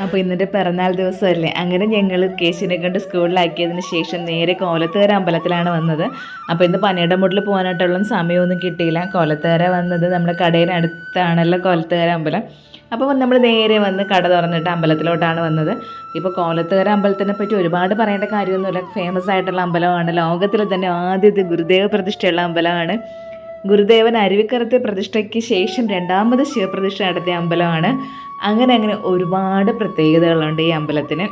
അപ്പോൾ ഇന്നത്തെ പിറന്നാൾ ദിവസമല്ലേ, അങ്ങനെ ഞങ്ങൾ കേശുവിനെ കൊണ്ട് സ്കൂളിലാക്കിയതിന് ശേഷം നേരെ കോലത്തുകര അമ്പലത്തിലാണ് വന്നത്. അപ്പോൾ ഇന്ന് പനയുടെ മുട്ടിൽ പോകാനായിട്ടുള്ള സമയമൊന്നും കിട്ടിയില്ല. കോലത്തുകര വന്നത് നമ്മുടെ കടയിനടുത്താണല്ലോ കോലത്തുകര അമ്പലം. അപ്പോൾ നമ്മൾ നേരെ വന്ന് കട തുറന്നിട്ട് അമ്പലത്തിലോട്ടാണ് വന്നത്. ഇപ്പോൾ കോലത്തുകര അമ്പലത്തിനെ പറ്റി ഒരുപാട് പറയേണ്ട കാര്യമൊന്നുമില്ല. ഫേമസ് ആയിട്ടുള്ള അമ്പലമാണ്. ലോകത്തിൽ തന്നെ ആദ്യത്തെ ഗുരുദേവ പ്രതിഷ്ഠയുള്ള അമ്പലമാണ്. ഗുരുദേവൻ അരുവിക്കരത്തെ പ്രതിഷ്ഠയ്ക്ക് ശേഷം രണ്ടാമത് ശിവപ്രതിഷ്ഠ നടത്തിയ അമ്പലമാണ്. അങ്ങനെ ഒരുപാട് പ്രത്യേകതകളുണ്ട് ഈ അമ്പലത്തിന്.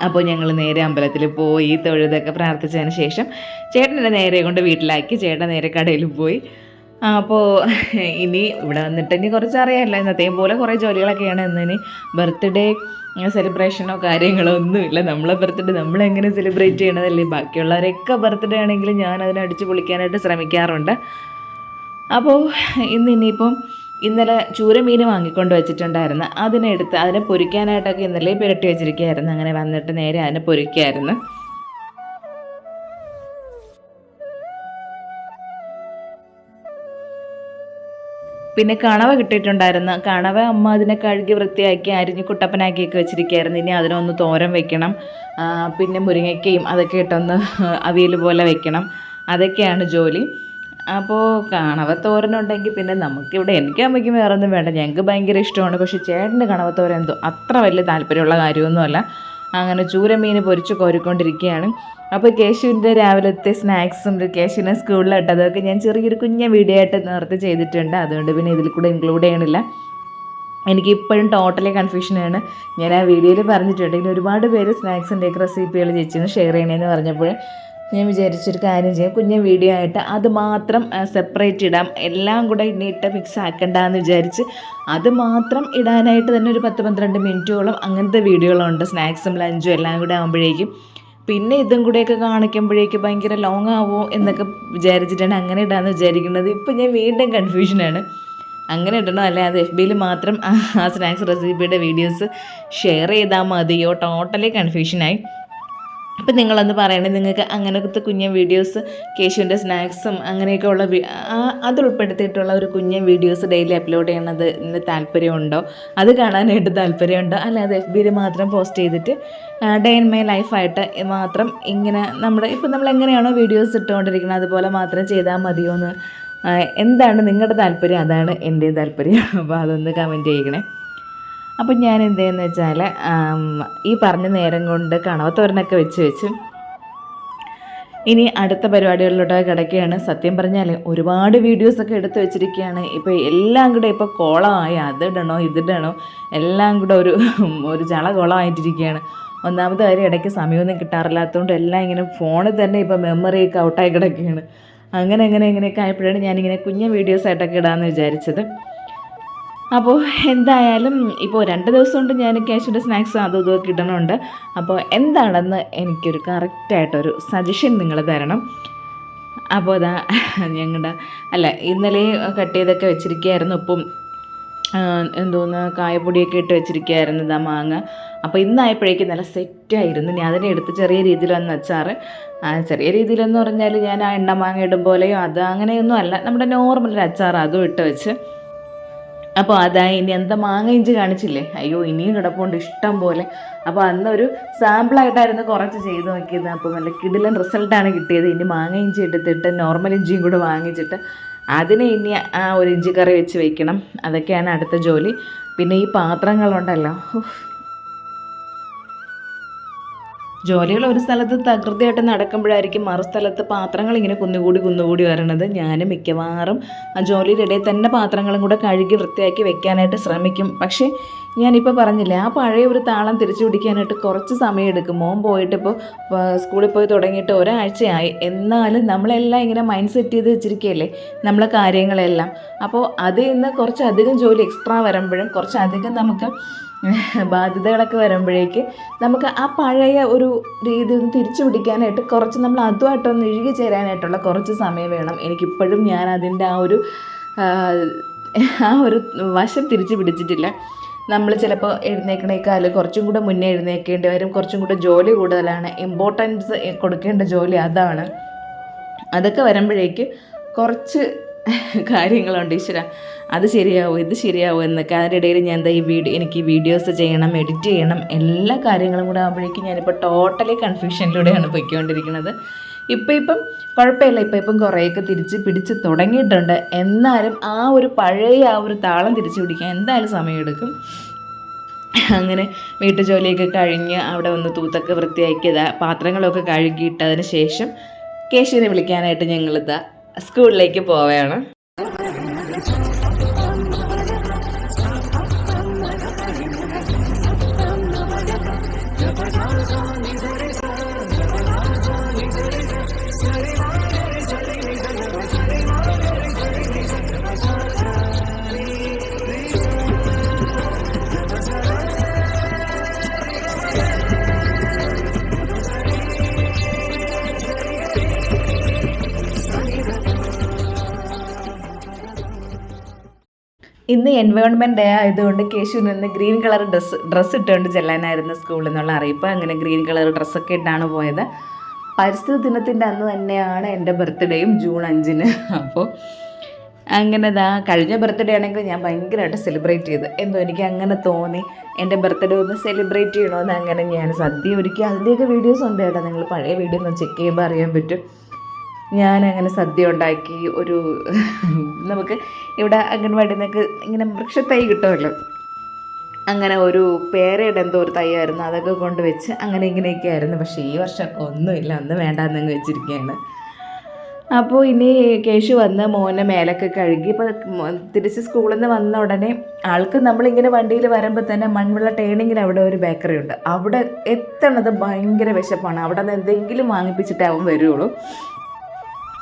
അപ്പോൾ ഞങ്ങൾ നേരെ അമ്പലത്തിൽ പോയി തൊഴുതൊക്കെ പ്രാർത്ഥിച്ചതിന് ശേഷം ചേട്ടനെ നേരെ കൊണ്ട് വീട്ടിലാക്കി. ചേട്ടൻ നേരെ കടയിൽ പോയി. അപ്പോൾ ഇനി ഇവിടെ വന്നിട്ട് ഇനി കുറച്ച് അറിയാമല്ലോ, ഇന്നത്തെയും പോലെ കുറേ ജോലികളൊക്കെയാണ്. ഇന്നിനി ബർത്ത്ഡേ സെലിബ്രേഷനോ കാര്യങ്ങളോ ഒന്നുമില്ല. നമ്മളെ ബർത്ത്ഡേ നമ്മളെങ്ങനെ സെലിബ്രേറ്റ് ചെയ്യണതല്ലേ. ബാക്കിയുള്ളവരൊക്കെ ബർത്ത്ഡേ ആണെങ്കിലും ഞാൻ അതിനെ അടിച്ച് പൊളിക്കാനായിട്ട് ശ്രമിക്കാറുണ്ട്. അപ്പോൾ ഇന്നിപ്പം ഇന്നലെ ചൂരമീൻ വാങ്ങിക്കൊണ്ട് വെച്ചിട്ടുണ്ടായിരുന്നു. അതിനെ പൊരിക്കാനായിട്ടൊക്കെ ഇന്നലെ പുരട്ടി വെച്ചിരിക്കുകയായിരുന്നു. അങ്ങനെ വന്നിട്ട് നേരെ അതിനെ പൊരിക്കുകയായിരുന്നു. പിന്നെ കണവ കിട്ടിയിട്ടുണ്ടായിരുന്നു. കണവ അമ്മ അതിനെ കഴുകി വൃത്തിയാക്കി അരിഞ്ഞ് കുട്ടപ്പനാക്കിയൊക്കെ വെച്ചിരിക്കുകയായിരുന്നു. ഇനി അതിനൊന്ന് തോരൻ വെക്കണം. പിന്നെ മുരിങ്ങയ്ക്കയും അതൊക്കെ ഇട്ടൊന്ന് അവിയൽ പോലെ വെക്കണം. അതൊക്കെയാണ് ജോലി. അപ്പോൾ കണവത്തോരനുണ്ടെങ്കിൽ പിന്നെ നമുക്കിവിടെ എനിക്ക് അമ്മയ്ക്കും വേറെ ഒന്നും വേണ്ട. ഞങ്ങൾക്ക് ഭയങ്കര ഇഷ്ടമാണ്. പക്ഷേ ചേട്ടൻ്റെ കണവത്തോരൻ എന്തോ അത്ര വലിയ താല്പര്യമുള്ള കാര്യമൊന്നുമല്ല. അങ്ങനെ ചൂരമീൻ പൊരിച്ച് കോരിക്കൊണ്ടിരിക്കുകയാണ്. അപ്പോൾ കേശുവിൻ്റെ രാവിലത്തെ സ്നാക്സും കേശുവിനെ സ്കൂളിലിട്ടതൊക്കെ ഞാൻ ചെറിയൊരു കുഞ്ഞ വീഡിയോ ആയിട്ട് നേരത്തെ ചെയ്തിട്ടുണ്ട്. അതുകൊണ്ട് പിന്നെ ഇതിൽ കൂടെ ഇൻക്ലൂഡ് ചെയ്യണില്ല. എനിക്കിപ്പോഴും ടോട്ടലി കൺഫ്യൂഷനാണ്. ഞാൻ ആ വീഡിയോയിൽ പറഞ്ഞിട്ടുണ്ട്. ഇനി ഒരുപാട് പേര് സ്നാക്സിൻ്റെയൊക്കെ റെസിപ്പികൾ ചേച്ചിന്ന് ഷെയർ ചെയ്യണമെന്ന് പറഞ്ഞപ്പോൾ ഞാൻ വിചാരിച്ചൊരു കാര്യം ചെയ്യാം, കുഞ്ഞ വീഡിയോ ആയിട്ട് അത് മാത്രം സെപ്പറേറ്റ് ഇടാം. എല്ലാം കൂടെ ഇട്ട് മിക്സ് ആക്കണ്ടെന്ന് വിചാരിച്ച് അത് മാത്രം ഇടാനായിട്ട് തന്നെ ഒരു 10-12 മിനിറ്റോളം അങ്ങനത്തെ വീഡിയോകളുണ്ട്. സ്നാക്സും ലഞ്ചും എല്ലാം കൂടെ ആകുമ്പോഴേക്കും. പിന്നെ ഇതും കൂടെയൊക്കെ കാണിക്കുമ്പോഴേക്കും ഭയങ്കര ലോങ് ആവുമോ എന്നൊക്കെ വിചാരിച്ചിട്ടാണ് അങ്ങനെ ഇടാമെന്ന് വിചാരിക്കുന്നത്. ഇപ്പം ഞാൻ വീണ്ടും കൺഫ്യൂഷനാണ്. അങ്ങനെ ഇടണോ അല്ലെ അത് FBയിൽ മാത്രം ആ സ്നാക്സ് റെസിപ്പിയുടെ വീഡിയോസ് ഷെയർ ചെയ്താൽ മതിയോ? ടോട്ടലി കൺഫ്യൂഷനായി. അപ്പം നിങ്ങളൊന്ന് പറയണേ, നിങ്ങൾക്ക് അങ്ങനത്തെ കുഞ്ഞ വീഡിയോസ് കേശുവിൻ്റെ സ്നാക്സും അങ്ങനെയൊക്കെ ഉള്ള അതുൾപ്പെടുത്തിയിട്ടുള്ള ഒരു കുഞ്ഞ വീഡിയോസ് ഡെയിലി അപ്ലോഡ് ചെയ്യണത് താല്പര്യമുണ്ടോ? അത് കാണാനായിട്ട് താല്പര്യമുണ്ടോ? അല്ലാതെ FBയിൽ മാത്രം പോസ്റ്റ് ചെയ്തിട്ട് ഡേ ഇൻ മൈ ലൈഫായിട്ട് മാത്രം ഇങ്ങനെ ഇപ്പം നമ്മൾ എങ്ങനെയാണോ വീഡിയോസ് ഇട്ടുകൊണ്ടിരിക്കുന്നത് അതുപോലെ മാത്രം ചെയ്താൽ മതിയോ എന്ന് എന്താണ് നിങ്ങളുടെ താല്പര്യം? അതാണ് എൻ്റെയും താല്പര്യം. അപ്പോൾ അതൊന്ന് കമൻറ്റ് ചെയ്യണേ. അപ്പം ഞാൻ എന്തെന്ന് വെച്ചാൽ ഈ പറഞ്ഞ നേരം കൊണ്ട് കണവത്തോരനൊക്കെ വെച്ച് ഇനി അടുത്ത പരിപാടികളിലോട്ടൊക്കെ കിടക്കുകയാണ്. സത്യം പറഞ്ഞാൽ ഒരുപാട് വീഡിയോസൊക്കെ എടുത്ത് വെച്ചിരിക്കുകയാണ്. ഇപ്പോൾ എല്ലാം കൂടെ ഇപ്പോൾ കോളമായി. അതിടണോ ഇതിടണോ എല്ലാം കൂടെ ഒരു ചള കോളമായിട്ടിരിക്കുകയാണ്. ഒന്നാമത്തെ കാര്യം ഇടയ്ക്ക് സമയമൊന്നും കിട്ടാറില്ലാത്തതുകൊണ്ട് എല്ലാം ഇങ്ങനെ ഫോണിൽ തന്നെ ഇപ്പോൾ മെമ്മറിയൊക്കെ ഔട്ടായി കിടക്കുകയാണ്. ഇങ്ങനെയൊക്കെ ആയപ്പോഴാണ് ഞാനിങ്ങനെ കുഞ്ഞ വീഡിയോസായിട്ടൊക്കെ ഇടാമെന്ന് വിചാരിച്ചത്. അപ്പോൾ എന്തായാലും ഇപ്പോൾ 2 ദിവസം കൊണ്ട് ഞാൻ കേശുവിൻ്റെ സ്നാക്സ് അതും ഇതൊക്കെ ഇടണമുണ്ട്. അപ്പോൾ എന്താണെന്ന് എനിക്കൊരു കറക്റ്റായിട്ടൊരു സജഷൻ നിങ്ങൾ തരണം. അപ്പോൾ ഇന്നലെ കട്ട് ചെയ്തൊക്കെ വെച്ചിരിക്കുകയായിരുന്നു. ഉപ്പും കായപ്പൊടിയൊക്കെ ഇട്ട് വെച്ചിരിക്കുകയായിരുന്നു മാങ്ങ. അപ്പോൾ ഇന്നായപ്പോഴേക്കും നല്ല സെറ്റായിരുന്നു. ഇനി അതിനെ എടുത്ത് ചെറിയ രീതിയിൽ വന്ന് അച്ചാർ, ചെറിയ രീതിയിലെന്ന് പറഞ്ഞാൽ ഞാൻ ആ എണ്ണ മാങ്ങ ഇടും പോലെയോ അത് അങ്ങനെയൊന്നും അല്ല, നമ്മുടെ നോർമൽ അച്ചാർ അതും ഇട്ട് വെച്ച്. അപ്പോൾ അതായി. ഇനി എന്താ മാങ്ങ ഇഞ്ചി കാണിച്ചില്ലേ, അയ്യോ ഇനിയും കിടപ്പുണ്ട് ഇഷ്ടം പോലെ. അപ്പോൾ അന്നൊരു സാമ്പിളായിട്ടായിരുന്നു കുറച്ച് ചെയ്ത് നോക്കിയത്. അപ്പോൾ നല്ല കിടിലൻ റിസൾട്ടാണ് കിട്ടിയത്. ഇനി മാങ്ങ ഇഞ്ചി എടുത്തിട്ട് നോർമൽ ഇഞ്ചിയും കൂടെ വാങ്ങിച്ചിട്ട് അതിനെ ഇനി ആ ഒരു ഇഞ്ചി കറി വെച്ച് വയ്ക്കണം. അതൊക്കെയാണ് അടുത്ത ജോലി. പിന്നെ ഈ പാത്രങ്ങളുണ്ടല്ലോ, ജോലികൾ ഒരു സ്ഥലത്ത് തകൃതിയായിട്ട് നടക്കുമ്പോഴായിരിക്കും മറുസ്ഥലത്ത് പാത്രങ്ങൾ ഇങ്ങനെ കുന്നുകൂടി വരണത്. ഞാൻ മിക്കവാറും ആ ജോലിയുടെ ഇടയിൽ തന്നെ പാത്രങ്ങളും കൂടെ കഴുകി വൃത്തിയാക്കി വെക്കാനായിട്ട് ശ്രമിക്കും. പക്ഷേ ഞാനിപ്പോൾ പറഞ്ഞില്ലേ, ആ പഴയ ഒരു താളം തിരിച്ചു പിടിക്കാനായിട്ട് കുറച്ച് സമയം എടുക്കും. മോൻ പോയിട്ട് ഇപ്പോൾ സ്കൂളിൽ പോയി തുടങ്ങിയിട്ട് ഒരാഴ്ചയായി. എന്നാലും നമ്മളെല്ലാം ഇങ്ങനെ മൈൻഡ് സെറ്റ് ചെയ്ത് വെച്ചിരിക്കുകയല്ലേ നമ്മളെ കാര്യങ്ങളെല്ലാം. അപ്പോൾ അതിൽ നിന്ന് കുറച്ചധികം ജോലി എക്സ്ട്രാ വരുമ്പോഴും കുറച്ചധികം നമുക്ക് ബാധ്യതകളൊക്കെ വരുമ്പോഴേക്ക് നമുക്ക് ആ പഴയ ഒരു രീതി ഒന്ന് തിരിച്ചു പിടിക്കാനായിട്ട് കുറച്ച് നമ്മൾ അതുമായിട്ടൊന്ന് ഇഴുകി ചേരാനായിട്ടുള്ള കുറച്ച് സമയം വേണം. എനിക്കിപ്പോഴും ഞാൻ അതിൻ്റെ ആ ഒരു വശം തിരിച്ചു പിടിച്ചിട്ടില്ല. നമ്മൾ ചിലപ്പോൾ എഴുന്നേക്കണേക്കാൾ കുറച്ചും കൂടെ മുന്നേ എഴുന്നേൽക്കേണ്ടി വരും. കുറച്ചും കൂടെ ജോലി കൂടുതലാണ്, ഇമ്പോർട്ടൻസ് കൊടുക്കേണ്ട ജോലി അതാണ്. അതൊക്കെ വരുമ്പോഴേക്ക് കുറച്ച് കാര്യങ്ങളുണ്ട് ഈശ്വര, അത് ശരിയാവും ഇത് ശരിയാവും എന്നൊക്കെ. അതിൻ്റെ ഇടയിൽ ഞാൻ എന്താ എനിക്ക് വീഡിയോസ് ചെയ്യണം, എഡിറ്റ് ചെയ്യണം, എല്ലാ കാര്യങ്ങളും കൂടെ ആകുമ്പോഴേക്കും ഞാനിപ്പോൾ ടോട്ടലി കൺഫ്യൂഷനിലൂടെയാണ് പോയിക്കൊണ്ടിരിക്കുന്നത്. ഇപ്പം കുഴപ്പമില്ല, ഇപ്പം കുറേയൊക്കെ തിരിച്ച് പിടിച്ച് തുടങ്ങിയിട്ടുണ്ട്. എന്നാലും ആ ഒരു താളം തിരിച്ച് പിടിക്കാൻ എന്തായാലും സമയമെടുക്കും. അങ്ങനെ വീട്ടുജോലിയൊക്കെ കഴിഞ്ഞ് അവിടെ ഒന്ന് തൂത്തൊക്കെ വൃത്തിയാക്കിയത്, പാത്രങ്ങളൊക്കെ കഴുകിയിട്ടതിന് ശേഷം കേശുവിനെ വിളിക്കാനായിട്ട് ഞങ്ങളിതാ സ്കൂളിലേക്ക് പോവുകയാണ്. ഇന്ന് എൻവയോൺമെൻറ്റ് ഡേ ആയതുകൊണ്ട് കേശുവിന് ഇന്ന് ഗ്രീൻ കളർ ഡ്രസ്സ് ഇട്ടുകൊണ്ട് ചെല്ലാനായിരുന്നു സ്കൂളിൽ നിന്നുള്ള അറിയിപ്പ്. അങ്ങനെ ഗ്രീൻ കളർ ഡ്രസ്സൊക്കെ ഇട്ടാണ് പോയത്. പരിസ്ഥിതി ദിനത്തിൻ്റെ അന്ന് തന്നെയാണ് എൻ്റെ ബർത്ത്ഡേയും, ജൂൺ 5-ന്. അപ്പോൾ അങ്ങനെ കഴിഞ്ഞ ബർത്ത്ഡേ ആണെങ്കിൽ ഞാൻ ഭയങ്കരമായിട്ട് സെലിബ്രേറ്റ് ചെയ്ത്. എന്തോ എനിക്ക് അങ്ങനെ തോന്നി എൻ്റെ ബർത്ത്ഡേ ഒന്ന് സെലിബ്രേറ്റ് ചെയ്യണമെന്ന്. അങ്ങനെ ഞാൻ സദ്യ ഒരുക്കി. അതിൻ്റെയൊക്കെ വീഡിയോസ് ഉണ്ട് കേട്ടോ, നിങ്ങൾ പഴയ വീഡിയോ ഒന്ന് ചെക്ക് ചെയ്യുമ്പോൾ അറിയാൻ പറ്റും. ഞാനങ്ങനെ സദ്യ ഉണ്ടാക്കി. നമുക്ക് ഇവിടെ അംഗൻവാടിയിൽ നിന്നൊക്കെ ഇങ്ങനെ വൃക്ഷത്തൈ കിട്ടുമല്ലോ, അങ്ങനെ ഒരു പേരയുടെ എന്തോ ഒരു തൈയായിരുന്നു, അതൊക്കെ കൊണ്ടുവച്ച് അങ്ങനെ ഇങ്ങനെയൊക്കെ ആയിരുന്നു. പക്ഷേ ഈ വർഷം ഒന്നുമില്ല, ഒന്നും വേണ്ടാന്നങ്ങ് വെച്ചിരിക്കുകയാണ്. അപ്പോൾ ഇനി കേശു വന്ന് മോനെ മേലൊക്കെ കഴുകി. ഇപ്പോൾ തിരിച്ച് സ്കൂളിൽ നിന്ന് വന്ന ഉടനെ ആൾക്ക് നമ്മളിങ്ങനെ വണ്ടിയിൽ വരുമ്പോൾ തന്നെ മൺവെള്ള ടേണിങ്ങിൽ അവിടെ ഒരു ബേക്കറി ഉണ്ട്. അവിടെ എത്തണത് ഭയങ്കര വിശപ്പാണ്. അവിടെ നിന്ന് എന്തെങ്കിലും വാങ്ങിപ്പിച്ചിട്ടേ അവൻ വരുള്ളൂ.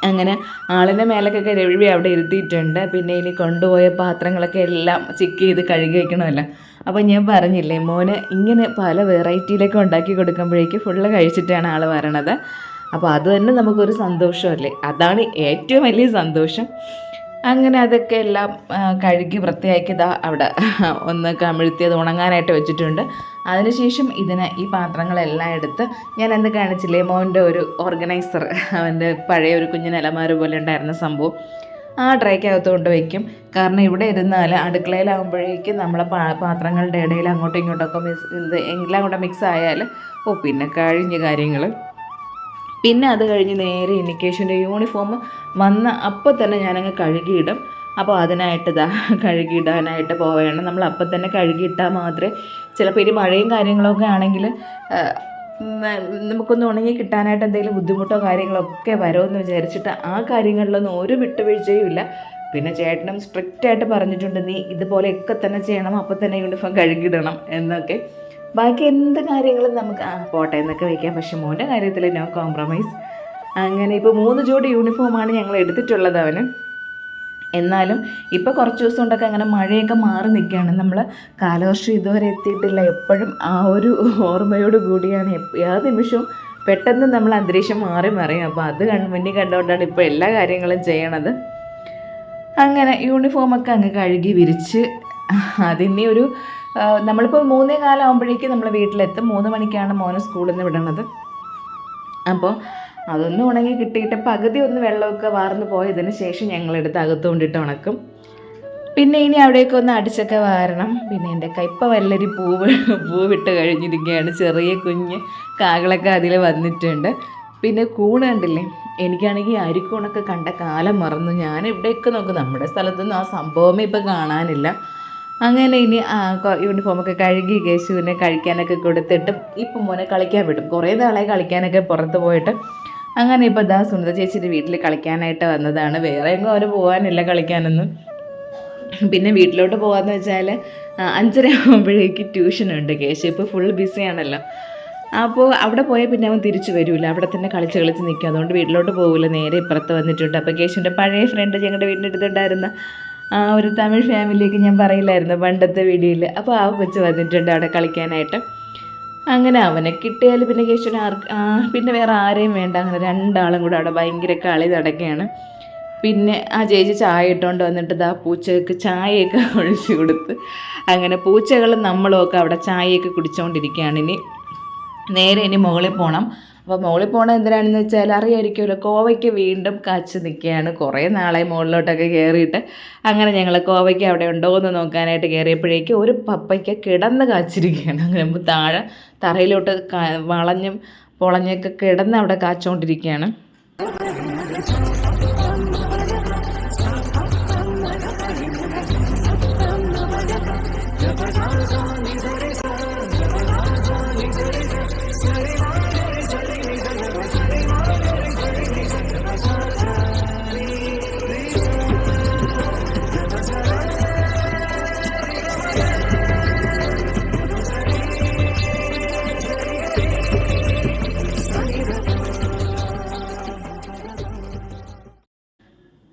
അങ്ങനെ ആളിൻ്റെ മേലൊക്കെ കഴുകി അവിടെ ഇരുത്തിയിട്ടുണ്ട്. പിന്നെ ഇനി കൊണ്ടുപോയ പാത്രങ്ങളൊക്കെ എല്ലാം ചെക്ക് ചെയ്ത് കഴുകി വയ്ക്കണമല്ലോ. അപ്പോൾ ഞാൻ പറഞ്ഞില്ലേ, മോന് ഇങ്ങനെ പല വെറൈറ്റിയിലൊക്കെ ഉണ്ടാക്കി കൊടുക്കുമ്പോഴേക്കും ഫുള്ള് കഴിച്ചിട്ടാണ് ആൾ വരണത്. അപ്പോൾ അത് തന്നെ നമുക്കൊരു സന്തോഷമല്ലേ, അതാണ് ഏറ്റവും വലിയ സന്തോഷം. അങ്ങനെ അതൊക്കെ എല്ലാം കഴുകി വൃത്തിയാക്കിയതാ അവിടെ ഒന്ന് കമിഴ്ത്തിയത് ഉണങ്ങാനായിട്ട് വെച്ചിട്ടുണ്ട്. അതിനുശേഷം ഈ പാത്രങ്ങളെല്ലാം എടുത്ത് ഞാൻ എന്ത് കാണിച്ചില്ലേ, മോൻ്റെ ഒരു ഓർഗനൈസർ, അവൻ്റെ പഴയ ഒരു കുഞ്ഞിന് അലമാര പോലെ ഉണ്ടായിരുന്ന സംഭവം, ആ ഡ്രൈക്കകത്ത് കൊണ്ട് വയ്ക്കും. കാരണം ഇവിടെ ഇരുന്നാൽ അടുക്കളയിലാകുമ്പോഴേക്കും നമ്മളെ പാത്രങ്ങളുടെ ഇടയിൽ അങ്ങോട്ടും ഇങ്ങോട്ടൊക്കെ എല്ലാം കൂടെ മിക്സ് ആയാൽ പിന്നെ കഴിഞ്ഞ കാര്യങ്ങൾ. പിന്നെ അത് കഴിഞ്ഞ് നേരെ കേശുവിൻ്റെ യൂണിഫോം വന്ന അപ്പോൾ തന്നെ ഞാനങ്ങ് കഴുകിയിടും. അപ്പോൾ അതിനായിട്ട് കഴുകിയിടാനായിട്ട് പോവുകയാണ്. നമ്മൾ അപ്പം തന്നെ കഴുകിയിട്ടാൽ മാത്രമേ, ചിലപ്പോൾ ഇനി മഴയും കാര്യങ്ങളൊക്കെ ആണെങ്കിൽ നമുക്കൊന്ന് ഉണങ്ങി കിട്ടാനായിട്ട് എന്തെങ്കിലും ബുദ്ധിമുട്ടോ കാര്യങ്ങളൊക്കെ വരുമെന്ന് വിചാരിച്ചിട്ട് ആ കാര്യങ്ങളിലൊന്നും ഒരു വിട്ടുവീഴ്ചയും ഇല്ല. പിന്നെ ചേട്ടനും സ്ട്രിക്റ്റായിട്ട് പറഞ്ഞിട്ടുണ്ട്, നീ ഇതുപോലെയൊക്കെ തന്നെ ചെയ്യണം, അപ്പോൾ തന്നെ യൂണിഫോം കഴുകിയിടണം എന്നൊക്കെ. ബാക്കി എന്ത് കാര്യങ്ങളും നമുക്ക് പോട്ടെ എന്നൊക്കെ വയ്ക്കാം. പക്ഷെ മോൻ്റെ കാര്യത്തിൽ നോ കോംപ്രമൈസ്. അങ്ങനെ ഇപ്പോൾ 3 ജോഡി യൂണിഫോമാണ് ഞങ്ങൾ എടുത്തിട്ടുള്ളത് അവന്. എന്നാലും ഇപ്പോൾ കുറച്ച് ദിവസം കൊണ്ടൊക്കെ അങ്ങനെ മഴയൊക്കെ മാറി നിൽക്കുകയാണ്. നമ്മൾ കാലവർഷം ഇതുവരെ എത്തിയിട്ടില്ല. എപ്പോഴും ആ ഒരു ഓർമ്മയോട് കൂടിയാണ് ഏത് നിമിഷവും പെട്ടെന്ന് നമ്മൾ അന്തരീക്ഷം മാറി മറിയും. അപ്പോൾ അത് മുന്നിൽ കണ്ടുകൊണ്ടാണ് ഇപ്പോൾ എല്ലാ കാര്യങ്ങളും ചെയ്യണത്. അങ്ങനെ യൂണിഫോമൊക്കെ അങ്ങ് കഴുകി വിരിച്ച് അതിനെ നമ്മളിപ്പോൾ 3:15 ആകുമ്പോഴേക്കും നമ്മൾ വീട്ടിലെത്തും. 3 മണിക്കാണ് മോനെ സ്കൂളിൽ നിന്ന് വിടണത്. അപ്പോൾ അതൊന്നും ഉണങ്ങി കിട്ടിയിട്ട് പകുതി ഒന്ന് വെള്ളമൊക്കെ വാർന്നു പോയതിന് ശേഷം ഞങ്ങളെടുത്ത് അകത്ത് കൊണ്ടിട്ട് ഉണക്കും. പിന്നെ ഇനി അവിടെയൊക്കെ ഒന്ന് അടിച്ചൊക്കെ വാരണം. പിന്നെ എൻ്റെ കയ്പ വല്ലരി പൂവിട്ട് കഴിഞ്ഞിരിക്കുകയാണ്. ചെറിയ കുഞ്ഞ് കാകളൊക്കെ അതിൽ വന്നിട്ടുണ്ട്. പിന്നെ കൂണ് കണ്ടില്ലേ, എനിക്കാണെങ്കിൽ അരിക്കൂണൊക്കെ കണ്ട കാലം മറന്നു. ഞാൻ ഇവിടെയൊക്കെ നോക്കും, നമ്മുടെ സ്ഥലത്തൊന്നും ആ സംഭവമേ ഇപ്പോൾ കാണാനില്ല. അങ്ങനെ ഇനി യൂണിഫോമൊക്കെ കഴുകി കേശുവിനെ കഴിക്കാനൊക്കെ കൊടുത്തിട്ട് ഇപ്പം മോനെ കളിക്കാൻ വിടും. കുറേ നാളായി കളിക്കാനൊക്കെ പുറത്ത് പോയിട്ട്. അങ്ങനെ ഇപ്പോൾ സുനിത ചേച്ചിയുടെ വീട്ടിൽ കളിക്കാനായിട്ട് വന്നതാണ്. വേറെ എങ്ങും അവന് പോകാനില്ല കളിക്കാനൊന്നും. പിന്നെ വീട്ടിലോട്ട് പോകാമെന്ന് വെച്ചാൽ 5:30 ആകുമ്പോഴേക്ക് ട്യൂഷനുണ്ട്. കേശു ഇപ്പോൾ ഫുൾ ബിസിയാണല്ലോ. അപ്പോൾ അവിടെ പോയാൽ പിന്നെ അവൻ തിരിച്ചു വരില്ല, അവിടെ തന്നെ കളിച്ച് നിൽക്കും. അതുകൊണ്ട് വീട്ടിലോട്ട് പോകില്ല, നേരെ ഇപ്പുറത്ത് വന്നിട്ടുണ്ട്. അപ്പോൾ കേശുവിൻ്റെ പഴയ ഫ്രണ്ട് ഞങ്ങളുടെ വീടിൻ്റെ അടുത്തുണ്ടായിരുന്ന ഒരു തമിഴ് ഫാമിലിയൊക്കെ ഞാൻ പറയില്ലായിരുന്നു പണ്ടത്തെ വീഡിയോയിൽ. അപ്പോൾ ആ കൊച്ച് വന്നിട്ടുണ്ട് അവിടെ കളിക്കാനായിട്ട്. അങ്ങനെ അവനെ കിട്ടിയാൽ പിന്നെ കേശുവിന് പിന്നെ വേറെ ആരെയും വേണ്ട. അങ്ങനെ 2 ആളും കൂടെ അവിടെ ഭയങ്കര കളി നടക്കുകയാണ്. പിന്നെ ആ ചേച്ചി ചായ ഇട്ടുകൊണ്ട് വന്നിട്ട് പൂച്ചകൾക്ക് ചായയൊക്കെ ഒഴിച്ച് കൊടുത്ത്. അങ്ങനെ പൂച്ചകളും നമ്മളും ഒക്കെ അവിടെ ചായയൊക്കെ കുടിച്ചുകൊണ്ടിരിക്കുകയാണ്. ഇനി മുകളിൽ പോകണം. അപ്പോൾ മുകളിൽ പോകണത് എന്തിനാണെന്ന് വെച്ചാൽ അറിയായിരിക്കുമല്ലോ, കോവയ്ക്ക് വീണ്ടും കാച്ച് നിൽക്കുകയാണ്. കുറേ നാളായി മുകളിലോട്ടൊക്കെ കയറിയിട്ട്. അങ്ങനെ ഞങ്ങൾ കോവയ്ക്ക് അവിടെ ഉണ്ടോ എന്ന് നോക്കാനായിട്ട് കയറിയപ്പോഴേക്കും ഒരു പപ്പയ്ക്ക് കിടന്ന് കാച്ചിരിക്കുകയാണ്. അങ്ങനെ താഴെ തറയിലോട്ട് വളഞ്ഞും പൊളഞ്ഞൊക്കെ കിടന്ന് അവിടെ കാച്ചുകൊണ്ടിരിക്കുകയാണ്.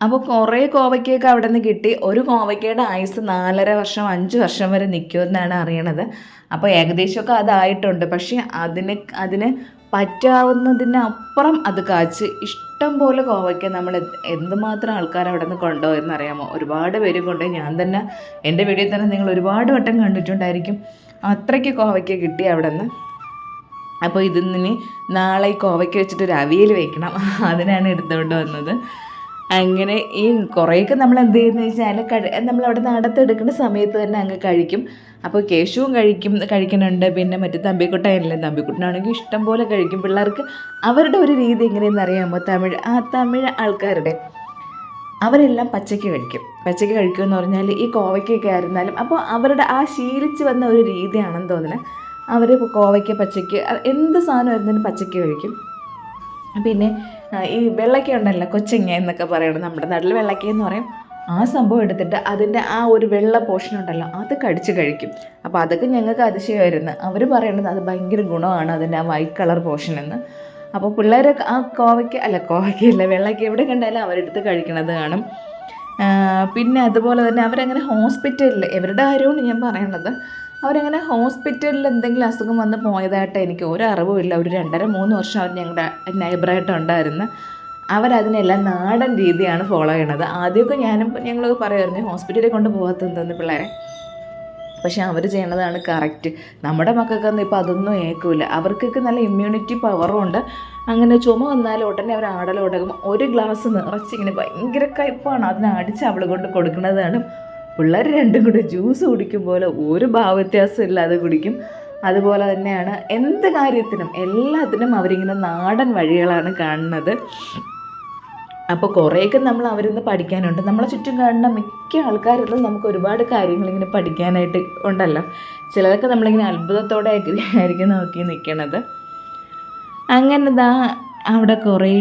അപ്പോൾ കുറേ കോവയ്ക്കൊക്കെ അവിടെ നിന്ന് കിട്ടി. ഒരു കോവയ്ക്കയുടെ ആയുസ് 4.5 വർഷം 5 വർഷം വരെ നിൽക്കുമെന്നാണ് അറിയണത്. അപ്പോൾ ഏകദേശമൊക്കെ അതായിട്ടുണ്ട്. പക്ഷേ അതിന് പറ്റാവുന്നതിനപ്പുറം അത് കാച്ച് ഇഷ്ടം പോലെ കോവയ്ക്ക നമ്മൾ എന്തുമാത്രം ആൾക്കാർ അവിടെ നിന്ന് കൊണ്ടുപോയെന്നറിയാമോ? ഒരുപാട് പേര് കൊണ്ടുപോയി. ഞാൻ തന്നെ എൻ്റെ വീഡിയോയിൽ തന്നെ നിങ്ങൾ ഒരുപാട് വട്ടം കണ്ടിട്ടുണ്ടായിരിക്കും. അത്രയ്ക്ക് കോവയ്ക്ക കിട്ടി അവിടെ നിന്ന്. അപ്പോൾ ഇതിന് നാളെ ഈ കോവയ്ക്ക വെച്ചിട്ടൊരു അവിയൽ വയ്ക്കണം. അതിനാണ് എടുത്തുകൊണ്ട് വന്നത്. അങ്ങനെ ഈ കുറേയൊക്കെ നമ്മൾ എന്ത് ചെയ്യുന്നത് വെച്ചാൽ നമ്മളവിടെ നിന്ന് അടത്തെടുക്കുന്ന സമയത്ത് തന്നെ അങ്ങ് കഴിക്കും. അപ്പോൾ കേശുവും കഴിക്കുന്നുണ്ട്. പിന്നെ മറ്റേ തമ്പിക്കുട്ടനല്ലേ, തമ്പിക്കുട്ടനാണെങ്കിൽ ഇഷ്ടം പോലെ കഴിക്കും. പിള്ളേർക്ക് അവരുടെ ഒരു രീതി എങ്ങനെയെന്ന് അറിയാമോ? തമിഴ് ആൾക്കാരുടെ അവരെല്ലാം പച്ചയ്ക്ക് കഴിക്കുമെന്ന് പറഞ്ഞാൽ ഈ കോവയ്ക്കൊക്കെ ആയിരുന്നാലും അപ്പോൾ അവരുടെ ആ ശീലിച്ച് വന്ന ഒരു രീതിയാണെന്ന് തോന്നുന്നത്. അവർ കോവയ്ക്ക പച്ചയ്ക്ക് എന്ത് സാധനമായിരുന്നാലും പച്ചയ്ക്ക് കഴിക്കും. പിന്നെ ഈ വെള്ളയ്ക്ക ഉണ്ടല്ലോ, കൊച്ചങ്ങ എന്നൊക്കെ പറയണം, നമ്മുടെ നാട്ടിൽ വെള്ളയ്ക്ക എന്ന് പറയും. ആ സംഭവം എടുത്തിട്ട് അതിൻ്റെ ആ ഒരു വെള്ള പോർഷൻ ഉണ്ടല്ലോ അത് കടിച്ച് കഴിക്കും. അപ്പോൾ അതൊക്കെ ഞങ്ങൾക്ക് അതിശയമായിരുന്നു. അവർ പറയണത് അത് ഭയങ്കര ഗുണമാണ് അതിൻ്റെ ആ വൈറ്റ് കളർ പോർഷൻ എന്ന്. അപ്പോൾ പിള്ളേരൊക്കെ ആ കോവയ്ക്കയല്ല വെള്ളയ്ക്ക എവിടെ കണ്ടാലും അവരെടുത്ത് കഴിക്കണത് കാണും. പിന്നെ അതുപോലെ തന്നെ അവരങ്ങനെ ഹോസ്പിറ്റലിൽ ഇവരുടെ കാര്യമാണ് ഞാൻ പറയണത്. അവരങ്ങനെ ഹോസ്പിറ്റലിൽ എന്തെങ്കിലും അസുഖം വന്ന് പോയതായിട്ട് എനിക്ക് ഒരു അറിവുമില്ല. ഒരു 2.5-3 വർഷം അവർ ഞങ്ങളുടെ നൈബറായിട്ടുണ്ടായിരുന്നു. അവരതിനെല്ലാം നാടൻ രീതിയാണ് ഫോളോ ചെയ്യണത്. ആദ്യമൊക്കെ ഞങ്ങളൊക്കെ പറയുമായിരുന്നു ഹോസ്പിറ്റലിൽ കൊണ്ട് പോകാത്തതെന്ന് പിള്ളേരെ. പക്ഷെ അവർ ചെയ്യണതാണ് കറക്റ്റ്. നമ്മുടെ മക്കൾക്കൊന്നും ഇപ്പോൾ അതൊന്നും ഏൽക്കില്ല. അവർക്കൊക്കെ നല്ല ഇമ്മ്യൂണിറ്റി പവറും ഉണ്ട്. അങ്ങനെ ചുമ വന്നാൽ ഉടനെ അവർ ആടലോടകം ഒരു ഗ്ലാസ് നിറച്ചിങ്ങനെ ഭയങ്കര കയ്പ്പാണ് അതിനടിച്ച് അവൾ കൊണ്ട് കൊടുക്കുന്നതാണ്. പിള്ളേർ രണ്ടും കൂടി ജ്യൂസ് കുടിക്കും പോലെ ഒരു ഭാവവ്യത്യാസം ഇല്ലാതെ കുടിക്കും. അതുപോലെ തന്നെയാണ് എന്ത് കാര്യത്തിനും എല്ലാത്തിനും അവരിങ്ങനെ നാടൻ വഴികളാണ് കാണുന്നത്. അപ്പോൾ കുറേയൊക്കെ നമ്മൾ അവരിന്ന് പഠിക്കാനുണ്ട്. നമ്മളെ ചുറ്റും കാണുന്ന മിക്ക ആൾക്കാരിലും നമുക്ക് ഒരുപാട് കാര്യങ്ങളിങ്ങനെ പഠിക്കാനായിട്ട് ഉണ്ടല്ലോ. ചിലതൊക്കെ നമ്മളിങ്ങനെ അത്ഭുതത്തോടെ ആയിരിക്കും നോക്കി നിൽക്കണത്. അങ്ങനെ അവിടെ കുറേ